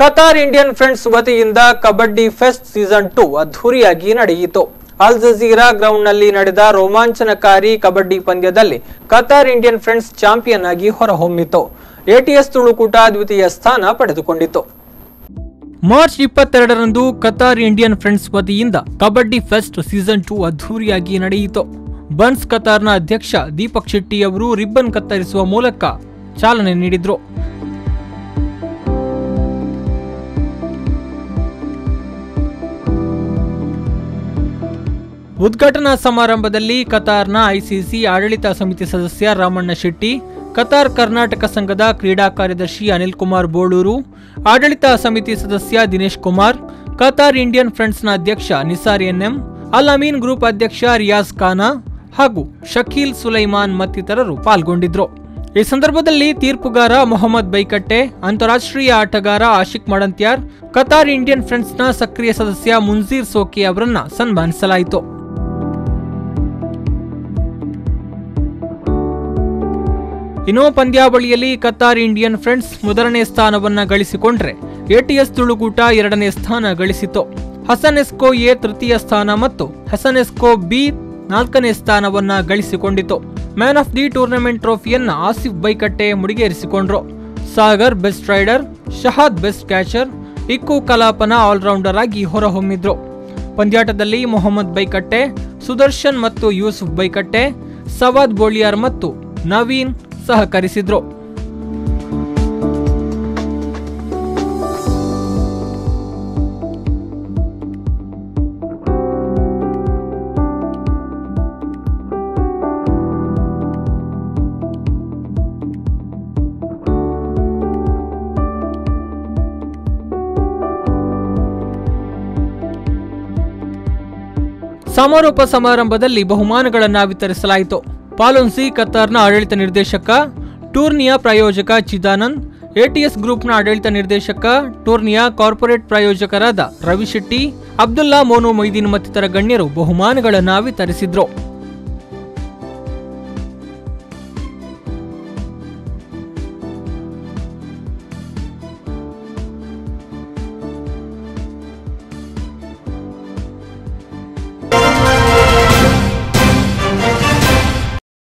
Qatar Indian friends ವತಿಯಿಂದ kabaddi fest season 2 ಅದ್ಧೂರಿಯಾಗಿ ನಡೆಯಿತು. ಅಲ್ ಜಜೀರಾ ಗ್ರೌಂಡ್ನಲ್ಲಿ ನಡೆದ ರೋಮಾಂಚನಕಾರಿ ಕಬಡ್ಡಿ ಪಂದ್ಯದಲ್ಲಿ ಕತಾರ್ ಇಂಡಿಯನ್ ಫ್ರೆಂಡ್ಸ್ ಚಾಂಪಿಯನ್ ಆಗಿ ಹೊರಹೊಮ್ಮಿತು. ಎಟಿಎಸ್ ತುಳುಕೂಟ ದ್ವಿತೀಯ ಸ್ಥಾನ ಪಡೆದುಕೊಂಡಿತು. ಮಾರ್ಚ್ 22ರಂದು ಕತಾರ್ ಇಂಡಿಯನ್ ಫ್ರೆಂಡ್ಸ್ ವತಿಯಿಂದ ಕಬಡ್ಡಿ ಫೆಸ್ಟ್ ಸೀಸನ್ 2 ಅದ್ಧೂರಿಯಾಗಿ ನಡೆಯಿತು. ಬನ್ಸ್ ಕತಾರ್ನ ಅಧ್ಯಕ್ಷ ದೀಪಕ್ ಶೆಟ್ಟಿ ಅವರು ರಿಬ್ಬನ್ ಕತ್ತರಿಸುವ ಮೂಲಕ ಚಾಲನೆ ನೀಡಿದರು. ಉದ್ಘಾಟನಾ ಸಮಾರಂಭದಲ್ಲಿ ಕತಾರ್ನ ಐಸಿಸಿ ಆಡಳಿತ ಸಮಿತಿ ಸದಸ್ಯ ರಾಮಣ್ಣ ಶೆಟ್ಟಿ, ಕತಾರ್ ಕರ್ನಾಟಕ ಸಂಘದ ಕ್ರೀಡಾ ಕಾರ್ಯದರ್ಶಿ ಅನಿಲ್ ಕುಮಾರ್ ಬೋಳೂರು, ಆಡಳಿತ ಸಮಿತಿ ಸದಸ್ಯ ದಿನೇಶ್ ಕುಮಾರ್, ಕತಾರ್ ಇಂಡಿಯನ್ ಫ್ರೆಂಡ್ಸ್ನ ಅಧ್ಯಕ್ಷ ನಿಸಾರ್ ಎನ್ಎಂ, ಅಲ್ ಅಮೀನ್ ಗ್ರೂಪ್ ಅಧ್ಯಕ್ಷ ರಿಯಾಜ್ ಖಾನಾ ಹಾಗೂ ಶಕೀಲ್ ಸುಲೈಮಾನ್ ಮತ್ತಿತರರು ಪಾಲ್ಗೊಂಡಿದ್ರು. ಈ ಸಂದರ್ಭದಲ್ಲಿ ತೀರ್ಪುಗಾರ ಮೊಹಮ್ಮದ್ ಬೈಕಟ್ಟೆ, ಅಂತಾರಾಷ್ಟ್ರೀಯ ಆಟಗಾರ ಆಶಿಕ್ ಮಡಂತ್ಯಾರ್, ಕತಾರ್ ಇಂಡಿಯನ್ ಫ್ರೆಂಡ್ಸ್ನ ಸಕ್ರಿಯ ಸದಸ್ಯ ಮುನ್ಜೀರ್ ಸೋಕಿ ಅವರನ್ನ ಸನ್ಮಾನಿಸಲಾಯಿತು. ಇನ್ನು ಪಂದ್ಯಾವಳಿಯಲ್ಲಿ ಕತಾರ್ ಇಂಡಿಯನ್ ಫ್ರೆಂಡ್ಸ್ ಮೊದಲನೇ ಸ್ಥಾನವನ್ನ ಗಳಿಸಿಕೊಂಡ್ರೆ ಎಟಿಎಸ್ ತುಳುಕೂಟ ಎರಡನೇ ಸ್ಥಾನ ಗಳಿಸಿತು. ಹಸನ್ ಎಸ್ಕೋ ಎ ತೃತೀಯ ಸ್ಥಾನ ಮತ್ತು ಹಸನ್ ಎಸ್ಕೋ ಬಿ ನಾಲ್ಕನೇ ಸ್ಥಾನವನ್ನ ಗಳಿಸಿಕೊಂಡಿತು. ಮ್ಯಾನ್ ಆಫ್ ದಿ ಟೂರ್ನಮೆಂಟ್ ಟ್ರೋಫಿಯನ್ನ ಆಸಿಫ್ ಬೈಕಟ್ಟೆ ಮುಡಿಗೇರಿಸಿಕೊಂಡ್ರು. Sagar best raider, Shahad best catcher, ಇಕ್ಕು ಕಲಾಪನ ಆಲ್ರೌಂಡರ್ ಆಗಿ ಹೊರಹೊಮ್ಮಿದ್ರು. ಪಂದ್ಯಾಟದಲ್ಲಿ ಮೊಹಮ್ಮದ್ ಬೈಕಟ್ಟೆ, ಸುದರ್ಶನ್ ಮತ್ತು ಯೂಸುಫ್ ಬೈಕಟ್ಟೆ, ಸವಾದ್ ಬೋಳಿಯಾರ್ ಮತ್ತು ನವೀನ್ ಸಹಕರಿಸಿದ್ರು. ಸಮಾರೋಪ ಸಮಾರಂಭದಲ್ಲಿ ಬಹುಮಾನಗಳನ್ನು ವಿತರಿಸಲಾಯಿತು. ಪಾಲೋನ್ಸಿ ಕತಾರ್ನ ಆಡಳಿತ ನಿರ್ದೇಶಕ, ಟೂರ್ನಿಯ ಪ್ರಾಯೋಜಕ ಚಿದಾನಂದ್, ಎಟಿಎಸ್ ಗ್ರೂಪ್ನ ಆಡಳಿತ ನಿರ್ದೇಶಕ, ಟೂರ್ನಿಯ ಕಾರ್ಪೊರೇಟ್ ಪ್ರಾಯೋಜಕರಾದ ರವಿ ಶೆಟ್ಟಿ, ಅಬ್ದುಲ್ಲಾ ಮೋನು ಮೊಯ್ದೀನ್ ಮತ್ತಿತರ ಗಣ್ಯರು ಬಹುಮಾನಗಳನ್ನು ವಿತರಿಸಿದ್ರು.